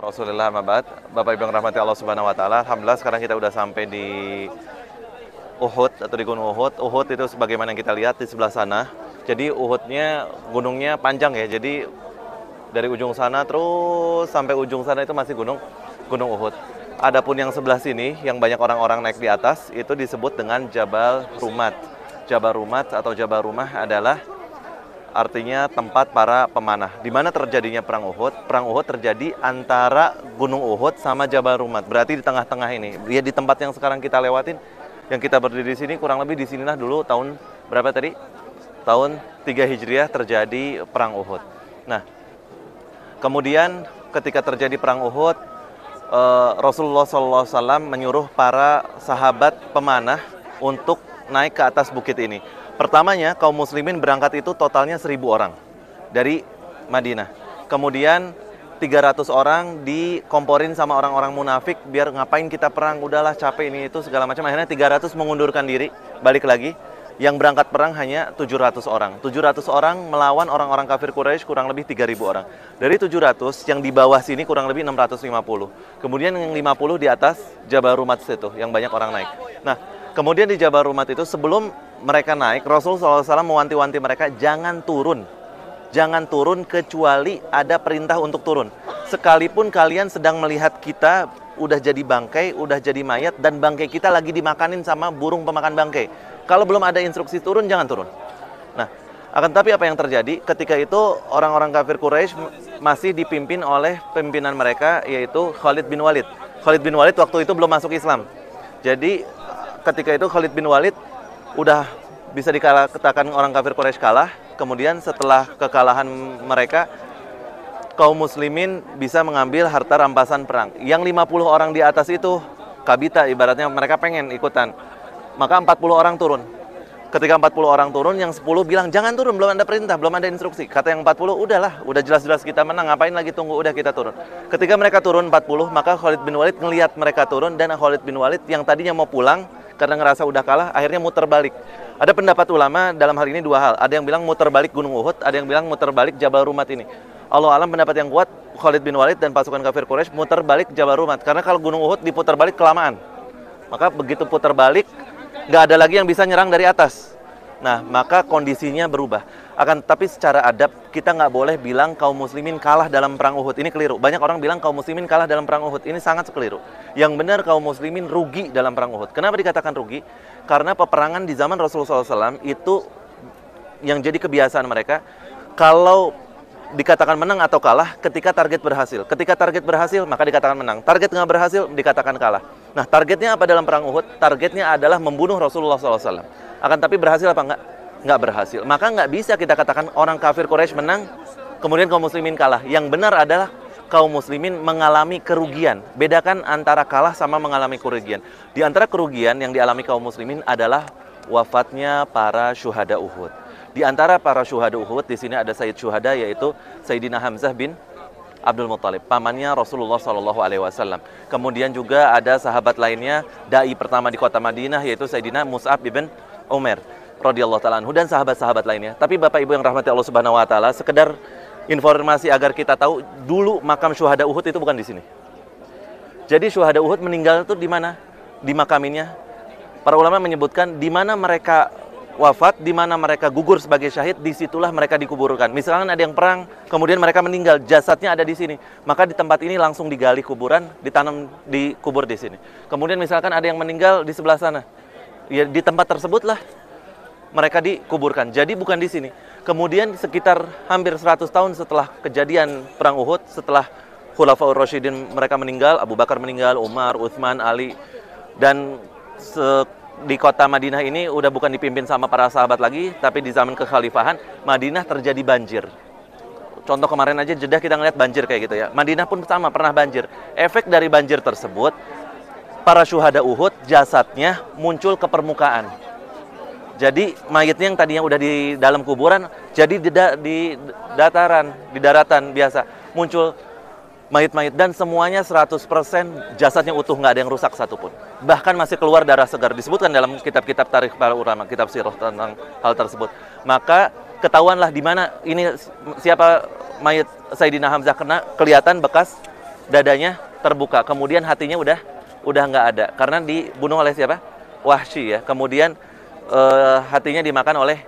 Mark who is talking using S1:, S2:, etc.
S1: Rasulullah Mabad, Bapak Ibu yang rahmati Allah Subhanahu wa taala. Alhamdulillah sekarang kita udah sampai di Uhud atau di Gunung Uhud. Uhud itu sebagaimana yang kita lihat di sebelah sana. Jadi Uhudnya gunungnya panjang ya. Jadi dari ujung sana terus sampai ujung sana itu masih Gunung Uhud. Adapun yang sebelah sini yang banyak orang-orang naik di atas itu disebut dengan Jabal Rumat. Jabal Rumat atau Jabal Rumah adalah artinya tempat para pemanah. Di mana terjadinya perang Uhud? Perang Uhud terjadi antara Gunung Uhud sama Jabal Rumat. Berarti di tengah-tengah ini. Ya di tempat yang sekarang kita lewatin, yang kita berdiri di sini kurang lebih di sinilah dulu tahun berapa tadi? Tahun 3 Hijriah terjadi perang Uhud. Nah, kemudian ketika terjadi perang Uhud, Rasulullah SAW menyuruh para sahabat pemanah untuk naik ke atas bukit ini. Pertamanya kaum muslimin berangkat itu totalnya 1.000 orang dari Madinah. Kemudian 300 orang dikomporin sama orang-orang munafik, biar ngapain kita perang, udahlah capek ini itu segala macam. Akhirnya 300 mengundurkan diri, balik lagi. Yang berangkat perang hanya 700 orang. 700 orang melawan orang-orang kafir Quraisy kurang lebih 3.000 orang. Dari 700 yang di bawah sini kurang lebih 650. Kemudian yang 50 di atas Jabal Rumat itu yang banyak orang naik. Nah, kemudian di Jabal Rumat itu sebelum mereka naik, Rasulullah SAW mewanti-wanti mereka jangan turun. Jangan turun kecuali ada perintah untuk turun. Sekalipun kalian sedang melihat kita udah jadi bangkai, udah jadi mayat, dan bangkai kita lagi dimakanin sama burung pemakan bangkai. Kalau belum ada instruksi turun, jangan turun. Nah, akan tapi apa yang terjadi? Ketika itu orang-orang kafir Quraisy masih dipimpin oleh pimpinan mereka, yaitu Khalid bin Walid. Khalid bin Walid waktu itu belum masuk Islam. Jadi ketika itu Khalid bin Walid udah bisa dikatakan orang kafir Quraisy kalah. Kemudian setelah kekalahan mereka, kaum muslimin bisa mengambil harta rampasan perang. Yang 50 orang di atas itu kabita, ibaratnya mereka pengen ikutan. Maka 40 orang turun. Ketika 40 orang turun, yang 10 bilang jangan turun, belum ada perintah, belum ada instruksi. Kata yang 40, udahlah, udah jelas-jelas kita menang, ngapain lagi tunggu, udah kita turun. Ketika mereka turun 40, maka Khalid bin Walid ngelihat mereka turun, dan Khalid bin Walid yang tadinya mau pulang karena ngerasa udah kalah, akhirnya muter balik. Ada pendapat ulama dalam hal ini dua hal. Ada yang bilang muter balik Gunung Uhud, ada yang bilang muter balik Jabal Rumat ini. Allah alam, pendapat yang kuat Khalid bin Walid dan pasukan kafir Quraisy muter balik Jabal Rumat. Karena kalau Gunung Uhud diputar balik kelamaan. Maka begitu putar balik, nggak ada lagi yang bisa nyerang dari atas. Nah, maka kondisinya berubah. Akan tapi secara adab, kita nggak boleh bilang kaum muslimin kalah dalam perang Uhud. Ini keliru. Banyak orang bilang kaum muslimin kalah dalam perang Uhud. Ini sangat keliru. Yang benar kaum muslimin rugi dalam perang Uhud. Kenapa dikatakan rugi? Karena peperangan di zaman Rasulullah SAW itu yang jadi kebiasaan mereka, kalau dikatakan menang atau kalah ketika target berhasil. Ketika target berhasil, maka dikatakan menang. Target nggak berhasil, dikatakan kalah. Nah, targetnya apa dalam perang Uhud? Targetnya adalah membunuh Rasulullah SAW. Akan tapi berhasil apa enggak? Nggak berhasil. Maka nggak bisa kita katakan orang kafir Quraisy menang, kemudian kaum muslimin kalah. Yang benar adalah kaum muslimin mengalami kerugian. Bedakan antara kalah sama mengalami kerugian. Di antara kerugian yang dialami kaum muslimin adalah wafatnya para syuhada Uhud. Di antara para syuhada Uhud di sini ada Sayyid Syuhada, yaitu Sayyidina Hamzah bin Abdul Muttalib, pamannya Rasulullah SAW. Kemudian juga ada sahabat lainnya, dai pertama di kota Madinah, yaitu Sayyidina Mus'ab bin Umair radhiyallahu ta'ala anhu, dan sahabat-sahabat lainnya. Tapi Bapak Ibu yang rahmati Allah Subhanahu wa taala, sekedar informasi agar kita tahu, dulu makam syuhada Uhud itu bukan di sini. Jadi syuhada Uhud meninggal itu di mana? Di makaminnya. Para ulama menyebutkan di mana mereka wafat, di mana mereka gugur sebagai syahid, disitulah mereka dikuburkan. Misalkan ada yang perang, kemudian mereka meninggal, jasadnya ada di sini, maka di tempat ini langsung digali kuburan, ditanam, dikubur di sini. Kemudian misalkan ada yang meninggal di sebelah sana, ya di tempat tersebutlah mereka dikuburkan. Jadi bukan di sini. Kemudian sekitar hampir 100 tahun setelah kejadian perang Uhud, setelah Khulafaur Rasyidin mereka meninggal, Abu Bakar meninggal, Umar, Utsman, Ali, dan di kota Madinah ini udah bukan dipimpin sama para sahabat lagi, tapi di zaman kekhalifahan Madinah terjadi banjir. Contoh kemarin aja Jeddah kita ngeliat banjir kayak gitu ya. Madinah pun sama, pernah banjir. Efek dari banjir tersebut, para syuhada Uhud jasadnya muncul ke permukaan. Jadi mayatnya yang tadinya udah di dalam kuburan, jadi di daratan biasa muncul mayat-mayat, dan semuanya 100% jasadnya utuh, nggak ada yang rusak satupun. Bahkan masih keluar darah segar. Disebutkan dalam kitab-kitab tarikh para ulama, kitab sirah tentang hal tersebut. Maka ketahuanlah di mana ini siapa mayat Sayyidina Hamzah kena, kelihatan bekas dadanya terbuka, kemudian hatinya udah nggak ada karena dibunuh oleh siapa? Wahsy ya. Kemudian hatinya dimakan oleh